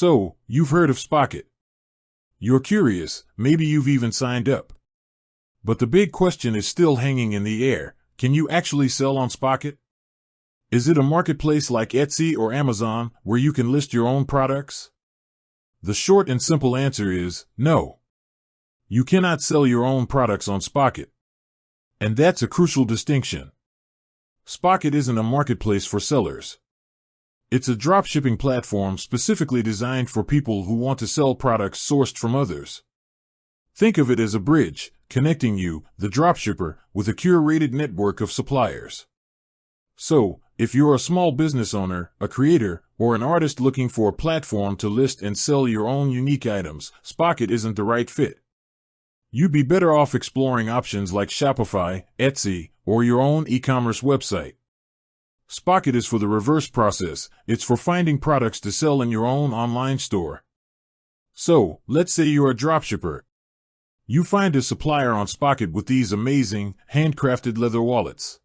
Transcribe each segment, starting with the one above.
So, you've heard of Spocket. You're curious, maybe you've even signed up. But the big question is still hanging in the air. Can you actually sell on Spocket? Is it a marketplace like Etsy or Amazon where you can list your own products? The short and simple answer is no. You cannot sell your own products on Spocket. And that's a crucial distinction. Spocket isn't a marketplace for sellers. It's a dropshipping platform specifically designed for people who want to sell products sourced from others. Think of it as a bridge, connecting you, the dropshipper, with a curated network of suppliers. So, if you're a small business owner, a creator, or an artist looking for a platform to list and sell your own unique items, Spocket isn't the right fit. You'd be better off exploring options like Shopify, Etsy, or your own e-commerce website. Spocket is for the reverse process. It's for finding products to sell in your own online store. So, let's say you're a dropshipper. You find a supplier on Spocket with these amazing, handcrafted leather wallets.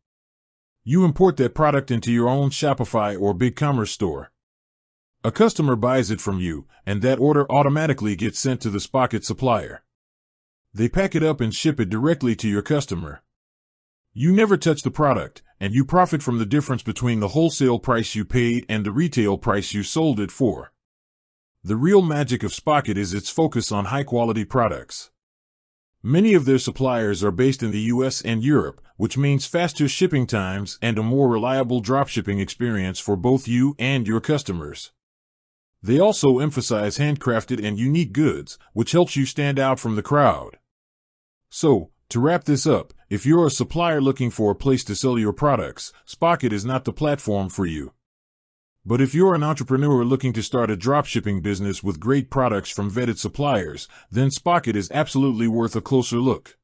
You import that product into your own Shopify or BigCommerce store. A customer buys it from you, and that order automatically gets sent to the Spocket supplier. They pack it up and ship it directly to your customer. You never touch the product, and you profit from the difference between the wholesale price you paid and the retail price you sold it for. The real magic of Spocket is its focus on high-quality products. Many of their suppliers are based in the US and Europe, which means faster shipping times and a more reliable dropshipping experience for both you and your customers. They also emphasize handcrafted and unique goods, which helps you stand out from the crowd. So, to wrap this up, if you're a supplier looking for a place to sell your products, Spocket is not the platform for you. But if you're an entrepreneur looking to start a dropshipping business with great products from vetted suppliers, then Spocket is absolutely worth a closer look.